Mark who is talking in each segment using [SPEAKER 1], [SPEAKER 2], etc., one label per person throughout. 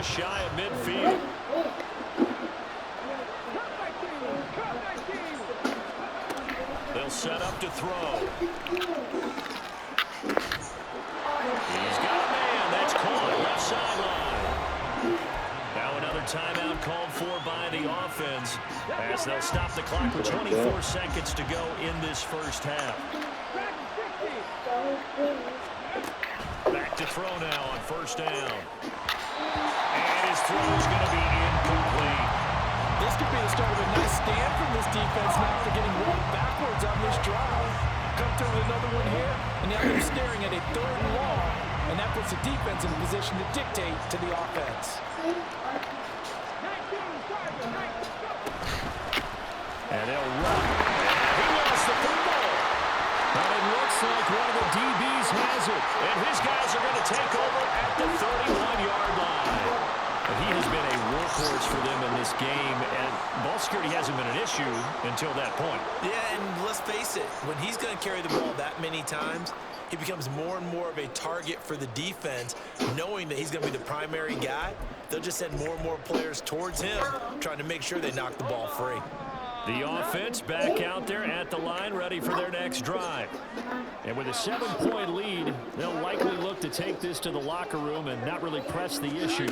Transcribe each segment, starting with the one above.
[SPEAKER 1] just shy of midfield. They'll set up to throw. He's got a man. That's caught left sideline. Now another timeout called for by the offense as they'll stop the clock with 24 seconds to go in this first half. Back to throw now on first down. And his throw is going to be incomplete.
[SPEAKER 2] This could be the start of a nice stand from this defense now. They're getting rolled backwards on this drive. Come through with another one here, and now they're staring at a 3rd and long, and that puts the defense in a position to dictate to the offense.
[SPEAKER 1] And they'll run. He lost the football. But it looks like one of the DBs has it, and his guys are going to take over at the 31-yard line. He has been a workhorse for them in this game, and ball security hasn't been an issue until that point.
[SPEAKER 3] Yeah, and let's face it, when he's going to carry the ball that many times, he becomes more and more of a target for the defense, knowing that he's going to be the primary guy. They'll just send more and more players towards him, trying to make sure they knock the ball free.
[SPEAKER 1] The offense back out there at the line, ready for their next drive. And with a 7-point lead, they'll likely look to take this to the locker room and not really press the issue.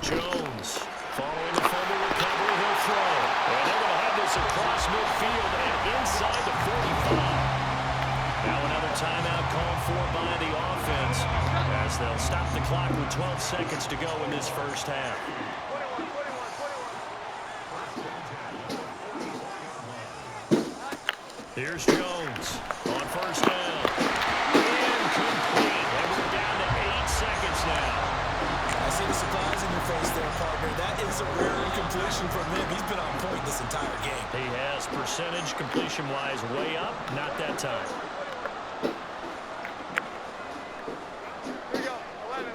[SPEAKER 1] Jones, following the fumble recovery, he'll throw. And they're going to have this across midfield and inside the 45. Now another timeout called for by the offense as they'll stop the clock with 12 seconds to go in this first half. Here's Jones on first down. Incomplete. And we're down to 8 seconds now.
[SPEAKER 3] I see the surprise in your face there, partner. That is a rare incompletion from him. He's been on point this entire game.
[SPEAKER 1] He has percentage completion-wise way up. Not that time.
[SPEAKER 4] Here we go. 11.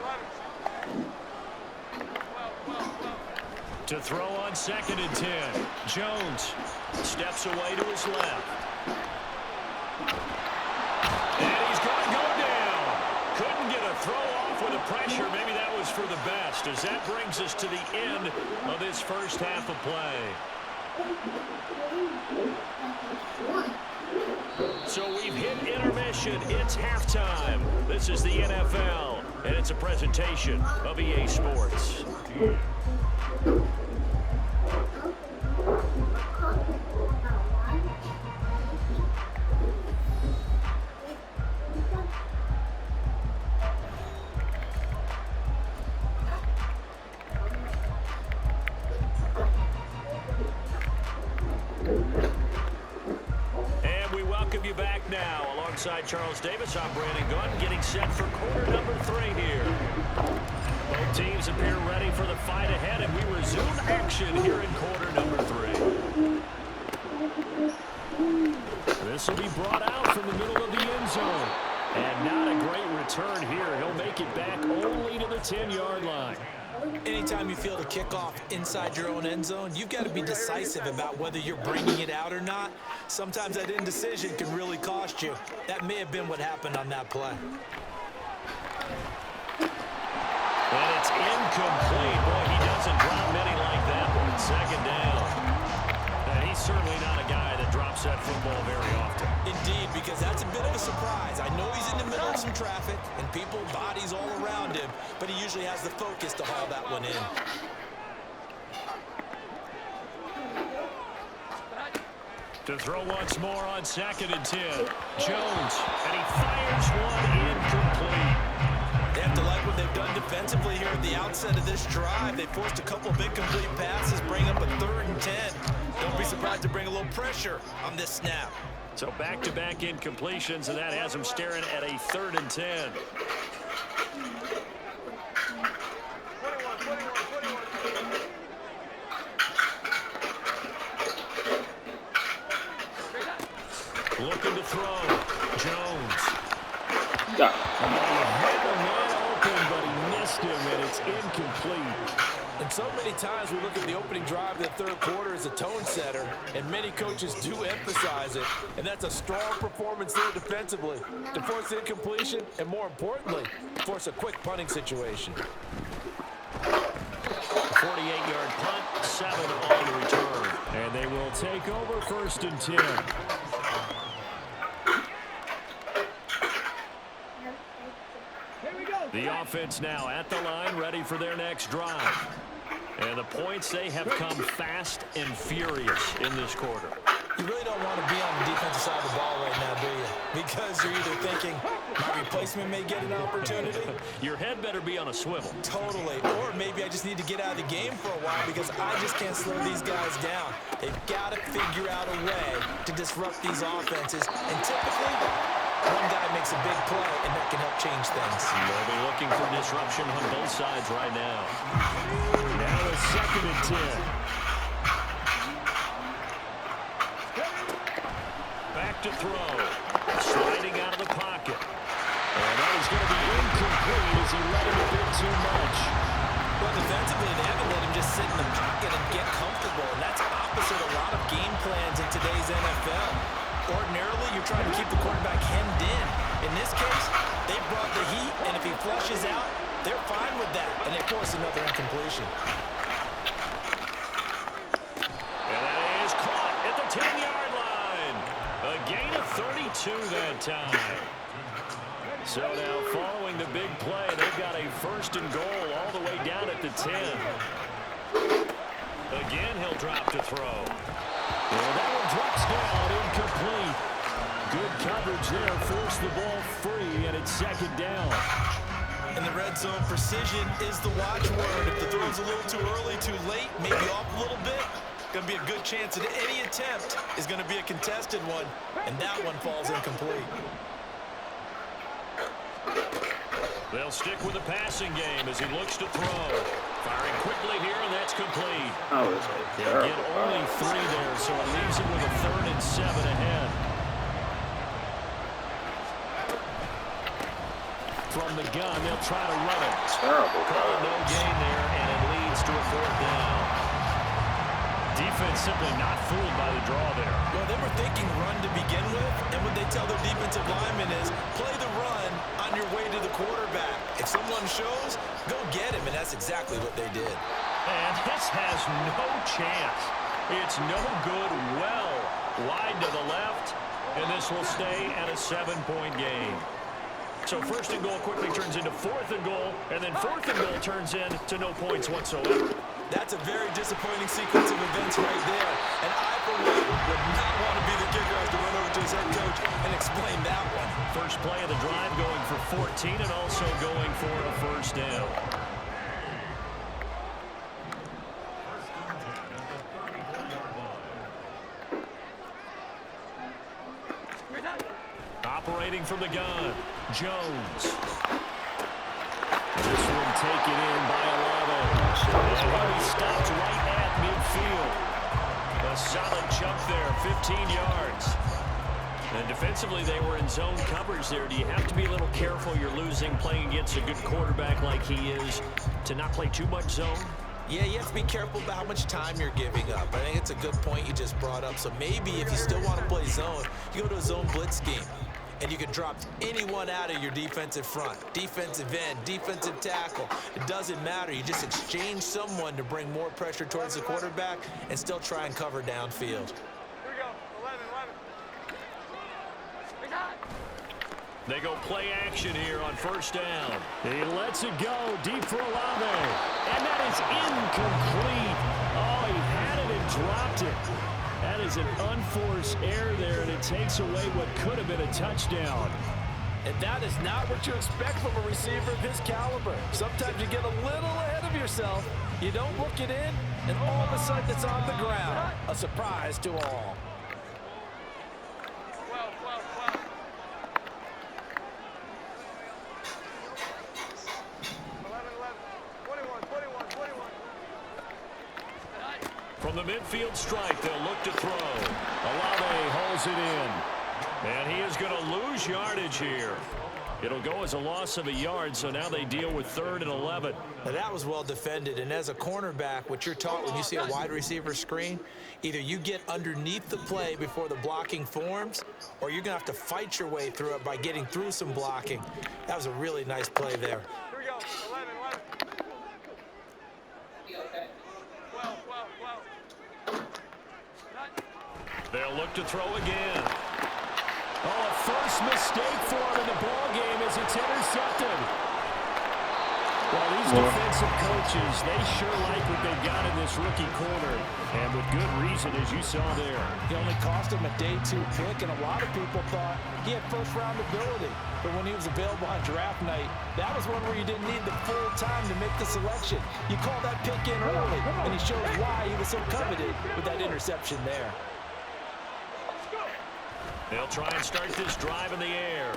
[SPEAKER 1] To throw on 2nd and 10. Jones steps away to his left. And he's going to go down. Couldn't get a throw off with the pressure. Maybe that was for the best, as that brings us to the end of this first half of play. So we've hit intermission. It's halftime. This is the NFL, and it's a presentation of EA Sports. Alongside Charles Davis, I'm Brandon Gunn, getting set for quarter number 3 here. Both teams appear ready for the fight ahead, and we resume action here in quarter number 3. This will be brought out from the middle of the end zone. And not a great return here. He'll make it back only to the 10-yard line.
[SPEAKER 3] Anytime you field a kickoff inside your own end zone, you've got to be decisive about whether you're bringing it out or not. Sometimes that indecision can really cost you. That may have been what happened on that play.
[SPEAKER 1] And it's incomplete. Boy, he doesn't drop many like that one. 2nd down. And he's certainly not a guy that drops that football very often.
[SPEAKER 3] Indeed, because that's a bit of a surprise. I know he's in the middle of some traffic and people, bodies all around him, but he usually has the focus to haul that one in.
[SPEAKER 1] To throw once more on 2nd and 10. Jones, and he fires one incomplete.
[SPEAKER 3] They have to like what they've done defensively here at the outset of this drive. They forced a couple of incomplete passes, bring up a 3rd and 10. Don't be surprised to bring a little pressure on this snap.
[SPEAKER 1] So back-to-back incompletions, and that has him staring at a 3rd and 10. Looking to throw. Jones. He had the man open, but he missed him, and it's incomplete.
[SPEAKER 2] And so many times we look at the opening drive of the 3rd quarter as a tone setter, and many coaches do emphasize it, and that's a strong performance there defensively to force incompletion and, more importantly, force a quick punting situation.
[SPEAKER 1] 48-yard punt, 7 on the return. And they will take over 1st and 10. The offense now at the line, ready for their next drive. And the points, they have come fast and furious in this quarter.
[SPEAKER 3] You really don't want to be on the defensive side of the ball right now, do you? Because you're either thinking, my replacement may get an opportunity.
[SPEAKER 1] Your head better be on a swivel.
[SPEAKER 3] Totally. Or maybe I just need to get out of the game for a while because I just can't slow these guys down. They've got to figure out a way to disrupt these offenses. And typically, one guy makes a big play, and that can help change things.
[SPEAKER 1] They'll be looking for disruption on both sides right now. Now a 2nd and 10. Back to throw. Sliding out of the pocket. And that is going to be incomplete as he let him a bit too much.
[SPEAKER 3] Well, defensively, they haven't let him just sit in the pocket and get comfortable. And that's opposite a lot of game plans in today's NFL. Ordinarily, you're trying to keep the quarterback hemmed in. In this case, they brought the heat, and if he flushes out, they're fine with that. And they force another incompletion.
[SPEAKER 1] And that is caught at the 10-yard line. A gain of 32 that time. So now following the big play, they've got a 1st and goal all the way down at the 10. Again, he'll drop to throw. And that one drops down, incomplete. Good coverage there, forced the ball free, and it's 2nd down.
[SPEAKER 3] In the red zone, precision is the watchword. If the throw's a little too early, too late, maybe off a little bit, going to be a good chance that any attempt is going to be a contested one, and that one falls incomplete.
[SPEAKER 1] They'll stick with the passing game as he looks to throw. Firing quickly here, and that's complete. They'll get only 3 there, so it leaves him with a 3rd and 7 ahead. From the gun, they'll try to run it.
[SPEAKER 5] Terrible.
[SPEAKER 1] No gain there, and it leads to a 4th down. Defense simply not fooled by the draw there.
[SPEAKER 3] Well, they were thinking run to begin with, and what they tell their defensive linemen is play the run on your way to the quarterback. If someone shows, go get him, and that's exactly what they did.
[SPEAKER 1] And this has no chance. It's no good, well wide to the left, and this will stay at a 7-point game. So 1st and goal quickly turns into 4th and goal, and then 4th and goal turns into no points whatsoever.
[SPEAKER 3] That's a very disappointing sequence of events right there. And I, for one, would not want to be the kicker as to run over to his head coach and explain that one.
[SPEAKER 1] First play of the drive going for 14 and also going for a 1st down. Operating from the gun, Jones. This one taken in by 11. And he stopped right at midfield. A solid jump there, 15 yards. And defensively, they were in zone coverage there. Do you have to be a little careful? You're losing playing against a good quarterback like he is to not play too much zone?
[SPEAKER 3] Yeah, you have to be careful about how much time you're giving up. I think it's a good point you just brought up. So maybe if you still want to play zone, you go to a zone blitz scheme. And you can drop anyone out of your defensive front, defensive end, defensive tackle. It doesn't matter. You just exchange someone to bring more pressure towards the quarterback and still try and cover downfield.
[SPEAKER 4] Here we go. 11.
[SPEAKER 1] They go play action here on 1st down. He lets it go deep for Olave. And that is incomplete. Oh, he had it and dropped it. That is an unforced error there, and it takes away what could have been a touchdown.
[SPEAKER 2] And that is not what you expect from a receiver of his caliber. Sometimes you get a little ahead of yourself. You don't look it in, and all of a sudden it's on the ground. A surprise to all.
[SPEAKER 4] 12. 11. 21.
[SPEAKER 1] From the midfield stripe, they'll look to throw. Olave holds it in. And he is going to lose yardage here. It'll go as a loss of a yard, so now they deal with 3rd and 11.
[SPEAKER 3] Now that was well defended, and as a cornerback, what you're taught when you see a wide receiver screen, either you get underneath the play before the blocking forms, or you're going to have to fight your way through it by getting through some blocking. That was a really nice play there.
[SPEAKER 4] Here we go. 11.
[SPEAKER 1] They'll look to throw again. Oh, a first mistake for him in the ball game as it's intercepted. Well, these defensive coaches, they sure like what they've got in this rookie corner. And with good reason, as you saw there.
[SPEAKER 2] He only cost him a day 2 pick, and a lot of people thought he had first-round ability. But when he was available on draft night, that was one where you didn't need the full time to make the selection. You call that pick in early, and he showed why he was so coveted with that interception there.
[SPEAKER 1] They'll try and start this drive in the air.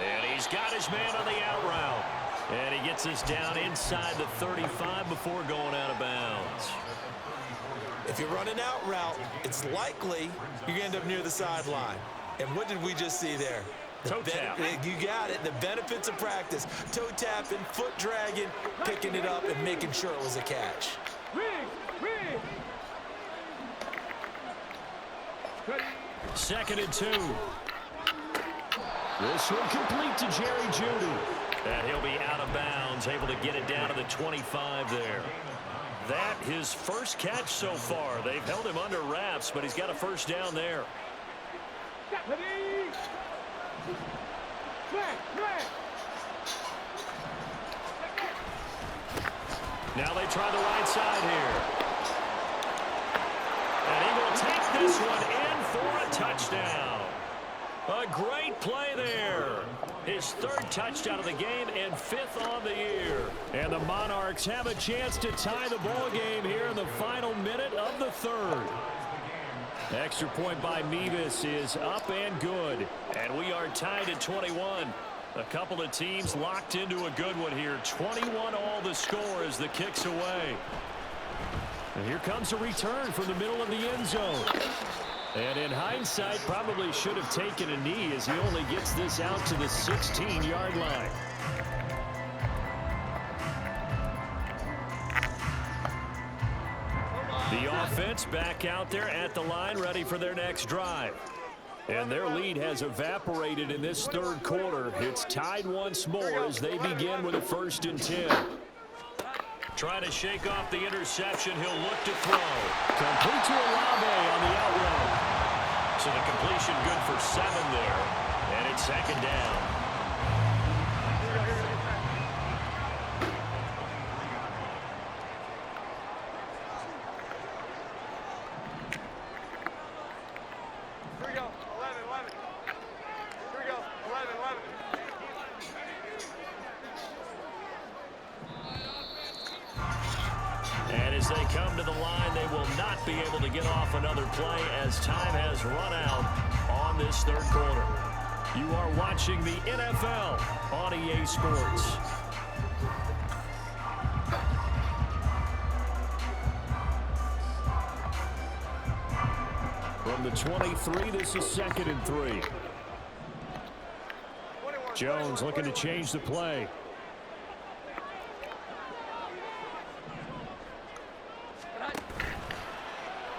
[SPEAKER 1] And he's got his man on the out route. And he gets us down inside the 35 before going out of bounds.
[SPEAKER 3] If you run an out route, it's likely you're going to end up near the sideline. And what did we just see there?
[SPEAKER 1] Toe tap.
[SPEAKER 3] You got it. The benefits of practice. Toe tapping, foot dragging, picking it up, and making sure it was a catch.
[SPEAKER 1] Second and 2. This one complete to Jerry Jeudy. And he'll be out of bounds, able to get it down to the 25 there. That his first catch so far. They've held him under wraps, but he's got a first down there. Now they try the right side here. And he will take this one in for a touchdown. A great play there. His third touchdown of the game and 5th on the year. And the Monarchs have a chance to tie the ball game here in the final minute of the third. Extra point by Mevis is up and good. And we are tied at 21. A couple of teams locked into a good one here. 21 all the score as the kick's away. And here comes a return from the middle of the end zone. And in hindsight, probably should have taken a knee as he only gets this out to the 16-yard line. The offense back out there at the line, ready for their next drive. And their lead has evaporated in this third quarter. It's tied once more as they begin with a 1st and 10. Trying to shake off the interception. He'll look to throw. Complete to Olave on the out route. So the completion good for 7 there. And it's 2nd down.
[SPEAKER 4] Here we go. 11. Here we go. 11.
[SPEAKER 1] And as they come to the line, they will not be able to get off another play as time has run out on this third quarter. You are watching the NFL on EA Sports. From the 23, this is 2nd and 3. Jones looking to change the play.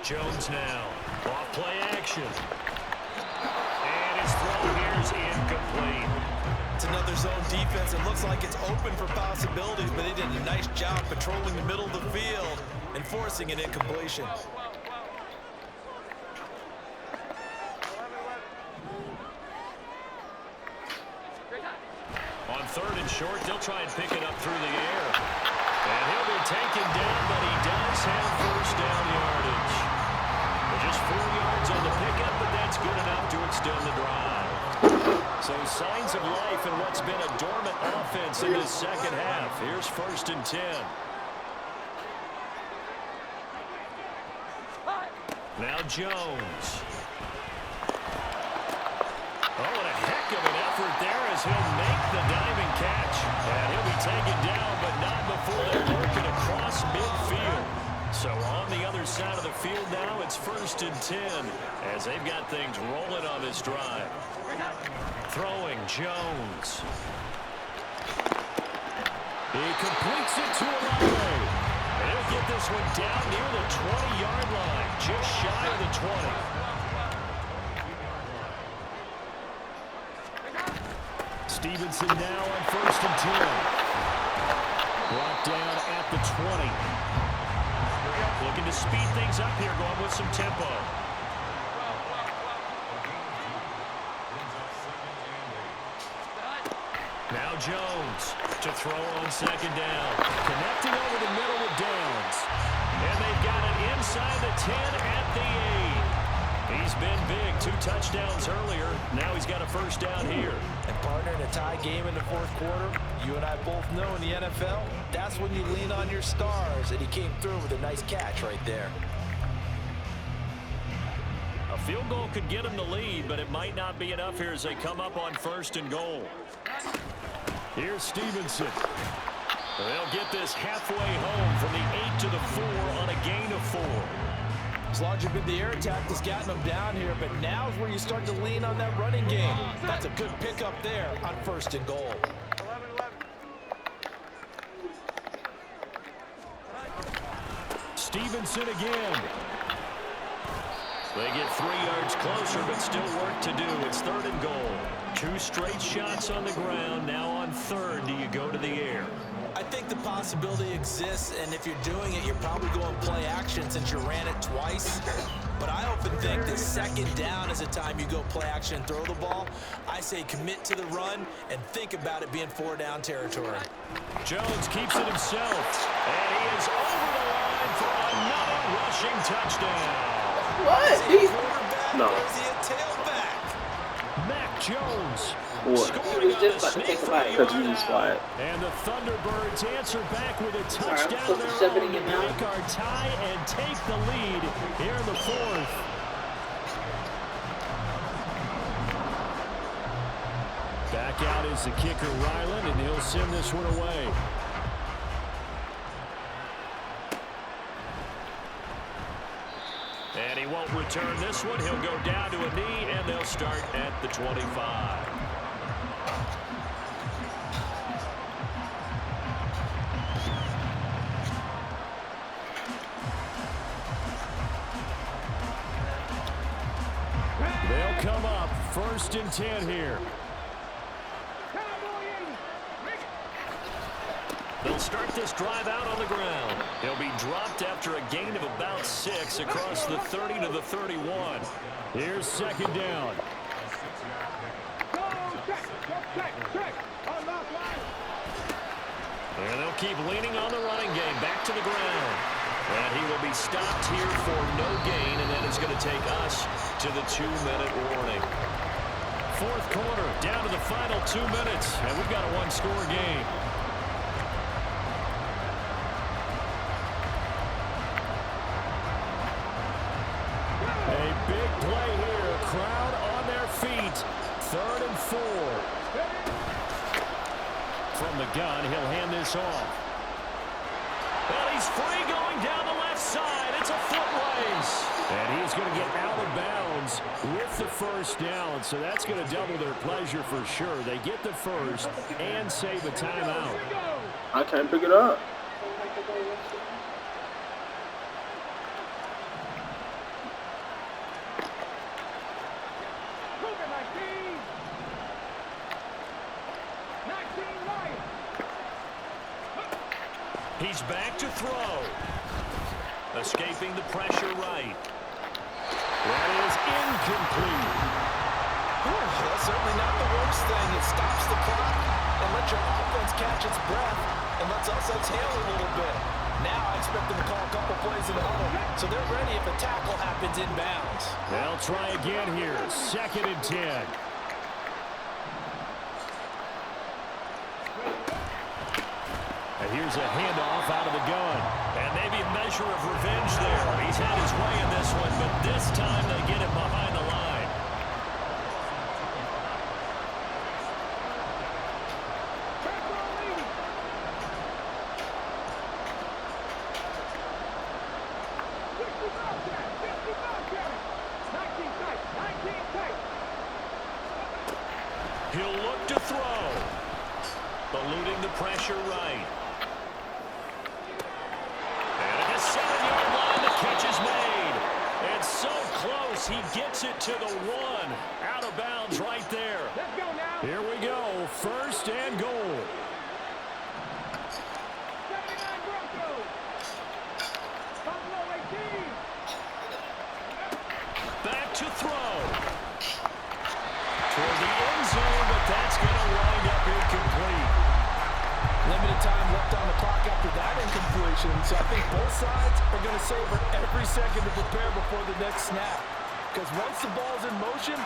[SPEAKER 1] Jones now. Off play action. And his throw here is incomplete.
[SPEAKER 3] It's another zone defense. It looks like it's open for possibilities, but they did a nice job patrolling the middle of the field and forcing an incompletion.
[SPEAKER 1] On 3rd and short, they'll try and pick it up through the air. And he'll be taken down, but he does have first down yardage. Just 4 yards on the pickup, but that's good enough to extend the drive. So signs of life in what's been a dormant offense in this second half. Here's 1st and 10. Now Jones. Oh, and a heck of an effort there as he'll make the diving catch. And he'll be taken down, but not before they're working across midfield. So on the other side of the field now, it's 1st and 10 as they've got things rolling on this drive. Throwing Jones. He completes it to Olave. And he'll get this one down near the 20-yard line, just shy of the 20. Stevenson now on 1st and 10. Brought down at the 20. Looking to speed things up here, going with some tempo. Now Jones to throw on second down. Connecting over the middle with Downs. And they've got it inside the 10 at the 8. He's been big. 2 touchdowns earlier. Now he's got a first down here.
[SPEAKER 3] And partner, in a tie game in the fourth quarter, you and I both know in the NFL, that's when you lean on your stars. And he came through with a nice catch right there.
[SPEAKER 1] A field goal could get him the lead, but it might not be enough here as they come up on 1st and goal. Here's Stevenson. They'll get this halfway home from the 8 to the 4 on a gain of 4.
[SPEAKER 3] As long as the air attack has gotten them down here, but now is where you start to lean on that running game. That's a good pickup there on 1st and goal.
[SPEAKER 4] 11-11.
[SPEAKER 1] Stevenson again. They get 3 yards closer, but still work to do. It's 3rd and goal. 2 straight shots on the ground. Now on 3rd, do you go to the air?
[SPEAKER 3] I think the possibility exists, and if you're doing it, you're probably going play action since you ran it twice. But I often think that 2nd down is a time you go play action and throw the ball. I say commit to the run and think about it being 4-down territory.
[SPEAKER 1] Jones keeps it himself, and he is over the line for another rushing touchdown.
[SPEAKER 5] What? No.
[SPEAKER 1] Mac Jones.
[SPEAKER 5] What? He was just about to take a bite because he was quiet.
[SPEAKER 1] And the Thunderbirds answer back with a touchdown
[SPEAKER 5] Sorry,
[SPEAKER 1] of
[SPEAKER 5] I'm
[SPEAKER 1] their own
[SPEAKER 5] in
[SPEAKER 1] to
[SPEAKER 5] your
[SPEAKER 1] make our tie and take the lead here in the 4th. Back out is the kicker, Ryland, and he'll send this one away. And he won't return this one. He'll go down to a knee, and they'll start at the 25. They'll come up 1st and 10 here. They'll start this drive out on the ground. He'll be dropped after a gain of about 6 across the 30 to the 31. Here's 2nd down. And they'll keep leaning on the running game. Back to the ground. And he will be stopped here for no gain, and then it's going to take us to the 2-minute warning. 4th quarter, down to the final 2 minutes, and we've got a 1-score game. A big play here. Crowd on their feet. 3rd and 4. From the gun, he'll hand this off. Well, he's free going down the left side. It's a foot race. And he's going to get out of bounds with the 1st down. So that's going to double their pleasure for sure. They get the 1st and save a timeout.
[SPEAKER 5] I can't pick it up.
[SPEAKER 1] He's back to throw. Escaping the pressure right. That is incomplete.
[SPEAKER 3] That's certainly not the worst thing. It stops the clock and lets your offense catch its breath and lets us exhale a little bit. Now I expect them to call a couple plays in the huddle, so they're ready if a tackle happens inbounds.
[SPEAKER 1] They'll try again here. 2nd and 10. And here's a handoff out of the gun. And maybe a measure of revenge there. He's had his way in this one, but this time they get him behind the line. He'll look to throw. Eluding the pressure right. And at the 7-yard line, the catch is made. And so close, he gets it to the 1. Out of bounds right there.
[SPEAKER 4] Let's go now.
[SPEAKER 1] Here we go. 1st and goal.
[SPEAKER 4] 79 Broncos. Buffalo 18.
[SPEAKER 1] Back to throw. Toward the end zone, but that's going to wind up incomplete.
[SPEAKER 2] Limited time left on the clock after that incompletion, so I think both sides are going to savor every second to prepare before the next snap. Because once the ball's in motion,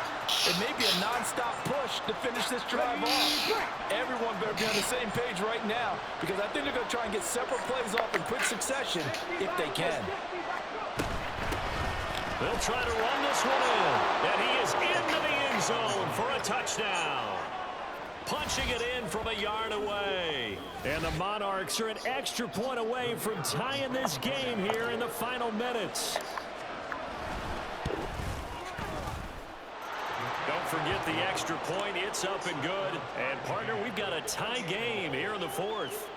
[SPEAKER 2] it may be a non-stop push to finish this drive off. Everyone better be on the same page right now, because I think they're going to try and get several plays off in quick succession if they can.
[SPEAKER 1] They'll try to run this one in, and he is into the end zone for a touchdown. Punching it in from a yard away. And the Monarchs are an extra point away from tying this game here in the final minutes. Don't forget the extra point. It's up and good. And, partner, we've got a tie game here in the fourth.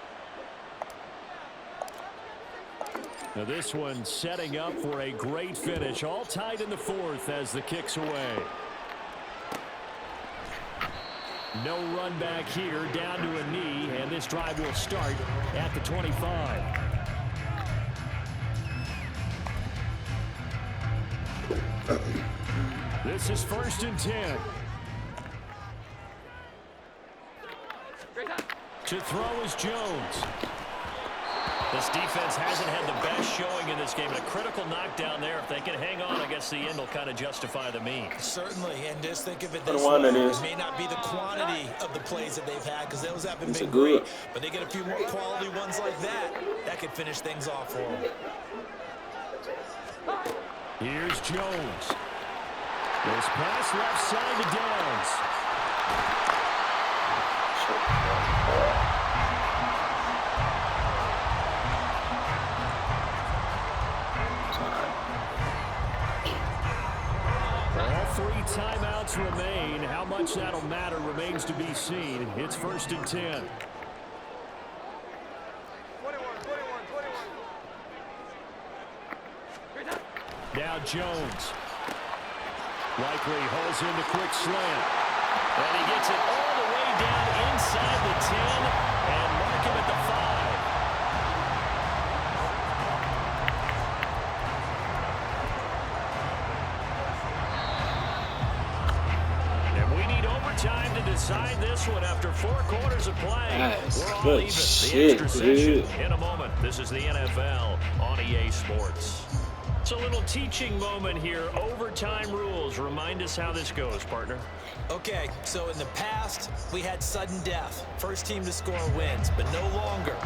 [SPEAKER 1] Now this one setting up for a great finish. All tied in the fourth as the kick's away. No run back here, down to a knee, and this drive will start at the 25. This is 1st and 10. To throw is Jones. This defense hasn't had the best showing in this game. And a critical knockdown there. If they can hang on, I guess the end will kind of justify the means.
[SPEAKER 3] Certainly, and just think of it this way. It may not be the quantity of the plays that they've had, because those haven't been great, but they get a few more quality ones like that. That could finish things off for them.
[SPEAKER 1] Here's Jones. This pass left side to Downs. Timeouts remain. How much that'll matter remains to be seen. It's 1st and 10.
[SPEAKER 4] 21.
[SPEAKER 1] Now Jones. Likely hauls in the quick slant. And he gets it all the way down inside the 10 and mark him at the 5. Time to decide this one after 4 quarters of play. We're all even. The extra session in a moment. This is the NFL on EA Sports. It's a little teaching moment here. Overtime rules. Remind us how this goes, partner.
[SPEAKER 3] Okay, so in the past, we had sudden death. First team to score wins, but no longer.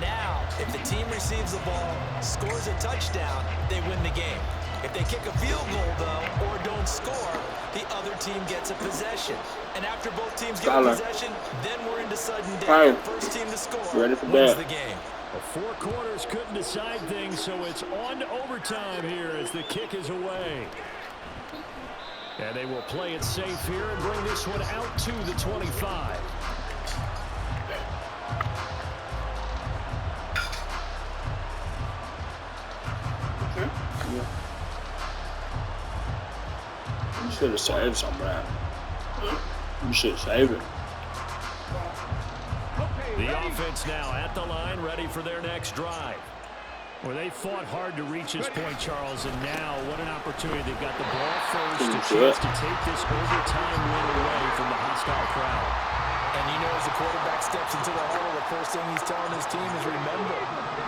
[SPEAKER 3] Now, if the team receives the ball, scores a touchdown, they win the game. If they kick a field goal, though, or don't score, the other team gets a possession. And after both teams get a possession, then we're into sudden death. First team to score wins the game.
[SPEAKER 1] Well, 4 quarters couldn't decide things, so it's on to overtime here as the kick is away. And they will play it safe here and bring this one out to the 25.
[SPEAKER 5] You should have saved some of that. You should save it.
[SPEAKER 1] The offense now at the line, ready for their next drive. Well, they fought hard to reach this point, Charles, and now what an opportunity. They've got the ball first, a chance to take this overtime win away from the hostile crowd.
[SPEAKER 2] And you know, as the quarterback steps into the huddle, the first thing he's telling his team is, remember,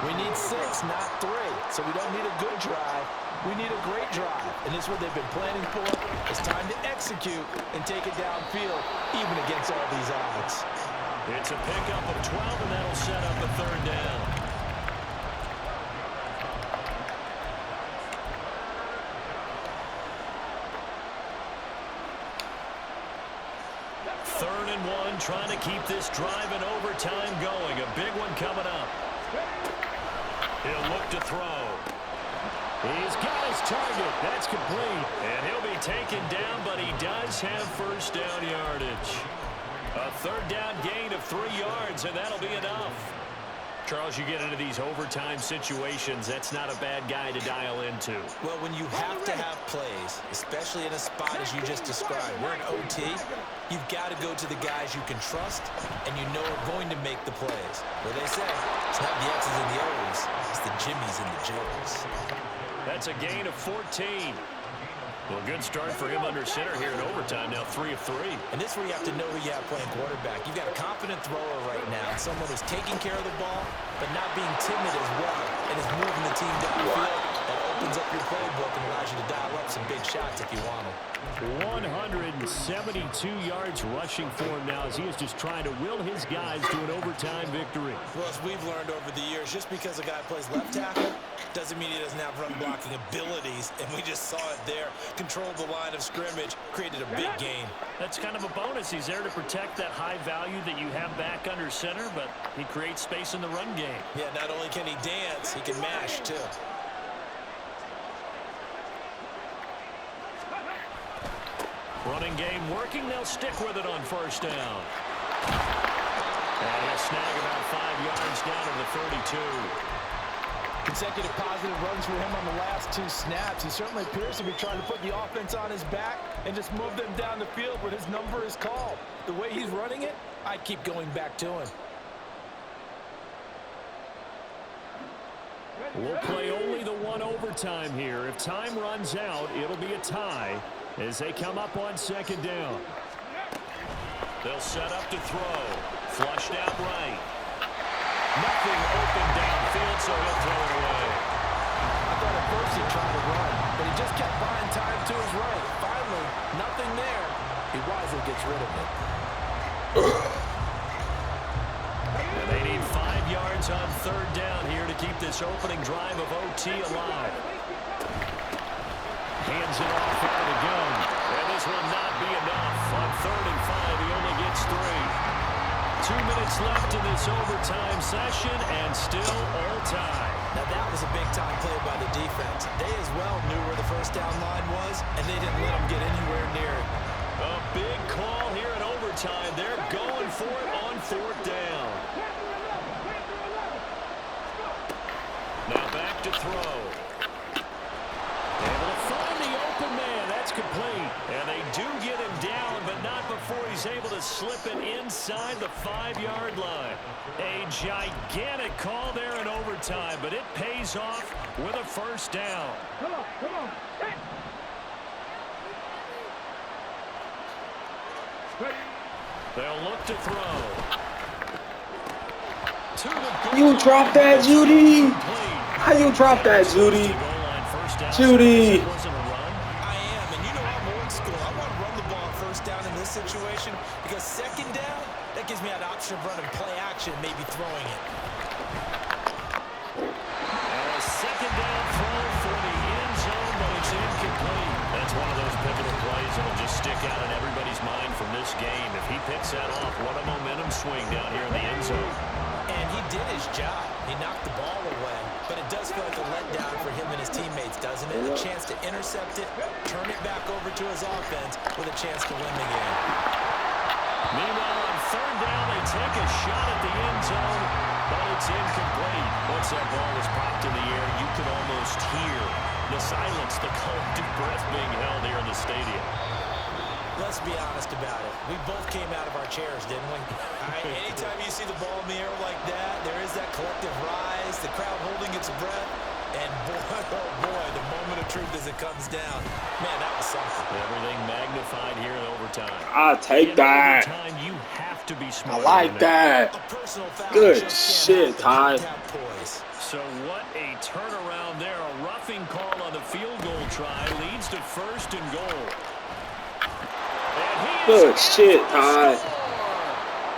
[SPEAKER 2] we need 6, not 3. So we don't need a good drive. We need a great drive. And this is what they've been planning for. It's time to execute and take it downfield, even against all these odds.
[SPEAKER 1] It's a pickup of 12, and that'll set up a 3rd down. Third and 1, trying to keep this drive in overtime going. A big one coming up. He'll look to throw. He's got his target. That's complete. And he'll be taken down, but he does have first down yardage. A 3rd down gain of 3 yards, and that'll be enough. Charles, you get into these overtime situations, that's not a bad guy to dial into.
[SPEAKER 3] Well, when you have to have plays, especially in a spot as you just described, we're in OT, you've got to go to the guys you can trust and you know are going to make the plays. What they say, it's not the X's and the O's, it's the Jimmys and the Joes.
[SPEAKER 1] That's a gain of 14. Well, good start for him under center here in overtime. Now 3 of 3.
[SPEAKER 3] And this is where you have to know who you have playing quarterback. You've got a confident thrower right now, someone who's taking care of the ball, but not being timid as well, and is moving the team downfield. That opens up your playbook and allows you to dial up some big shots if you want them.
[SPEAKER 1] 172 yards rushing for him now as he is just trying to will his guys to an overtime victory.
[SPEAKER 3] Well, as we've learned over the years, just because a guy plays left tackle doesn't mean he doesn't have run blocking abilities, and we just saw it there. Controlled the line of scrimmage, created a big gain.
[SPEAKER 1] That's kind of a bonus. He's there to protect that high value that you have back under center, but he creates space in the run game.
[SPEAKER 3] Yeah, not only can he dance, he can mash too.
[SPEAKER 1] Running game working. They'll stick with it on first down. And he'll snag about 5 yards down to the 32.
[SPEAKER 2] Consecutive positive runs for him on the last 2 snaps. He certainly appears to be trying to put the offense on his back and just move them down the field when his number is called. The way he's running it, I keep going back to him.
[SPEAKER 1] We'll play only the 1 overtime here. If time runs out, it'll be a tie as they come up on second down. They'll set up to throw. Flushed out right. Nothing open downfield, so he'll throw it away.
[SPEAKER 2] I thought at first he tried to run, but he just kept buying time to his right. Finally, nothing there. He wisely gets rid of it.
[SPEAKER 1] And they need 5 yards on third down here to keep this opening drive of OT alive. Hands it off out of the gun. And this will not be enough. On 3rd and 5, he only gets 3. 2 minutes left in this overtime session, and still all time.
[SPEAKER 3] Now that was a big-time play by the defense. They as well knew where the first down line was, and they didn't let them get anywhere near it.
[SPEAKER 1] A big call here in overtime. They're going for it on 4th down. Now back to throw. Able to find the open man. That's complete. And they do get him down, but not before he's able to slip it inside the 5-yard line. A gigantic call there in overtime, but it pays off with a first down.
[SPEAKER 4] Come on. Hey.
[SPEAKER 1] They'll look to throw. To the goal.
[SPEAKER 5] You dropped that, Judy. How you drop that, Judy? Judy.
[SPEAKER 3] I am, and you know I'm old school. I want to run the ball on first down in this situation because second down, that gives me an option of running play action, maybe throwing it.
[SPEAKER 1] A second down throw for the end zone, but it's incomplete. That's one of those pivotal plays that will just stick out in everybody's mind from this game. If he picks that off, what a momentum swing down here in the end zone.
[SPEAKER 3] And he did his job. He knocked the ball away. But it does feel like a letdown for him and his teammates, doesn't it? A chance to intercept it, turn it back over to his offense with a chance to win the game.
[SPEAKER 1] Meanwhile, on 3rd down, they take a shot at the end zone, but it's incomplete. Once that ball was popped in the air, you could almost hear the silence, the collective breath being held here in the stadium.
[SPEAKER 3] Let's be honest about it. We both came out of our chairs, didn't we? Anytime you see the ball in the air like that, there is that collective rise, the crowd holding its breath, and boy, oh boy, the moment of truth as it comes down. Man, that was something.
[SPEAKER 1] Everything magnified here in overtime.
[SPEAKER 5] I'll take that.
[SPEAKER 1] Overtime, you have to be
[SPEAKER 5] I
[SPEAKER 1] smart.
[SPEAKER 5] like that.
[SPEAKER 3] A personal foul.
[SPEAKER 5] Good shit, Ty.
[SPEAKER 1] So what a turnaround there. A roughing call on the field goal try leads to 1st and goal.
[SPEAKER 5] Good shit, Ty.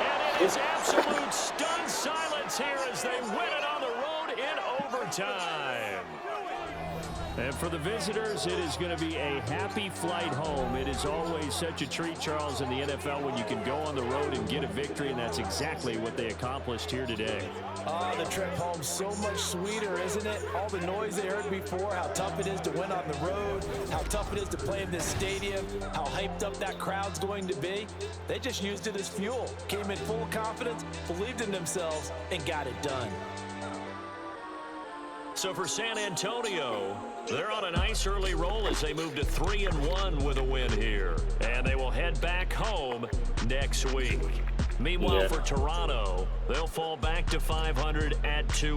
[SPEAKER 1] And it is absolute stunned silence here as they win it on the road in overtime. And for the visitors, it is going to be a happy flight home. It is always such a treat, Charles, in the NFL when you can go on the road and get a victory, and that's exactly what they accomplished here today.
[SPEAKER 2] Oh, the trip home so much sweeter, isn't it? All the noise they heard before, how tough it is to win on the road, how tough it is to play in this stadium, how hyped up that crowd's going to be. They just used it as fuel, came in full confidence, believed in themselves, and got it done.
[SPEAKER 1] So for San Antonio, they're on a nice early roll as they move to 3-1 with a win here. And they will head back home next week. Meanwhile, for Toronto, they'll fall back to 500 at 2.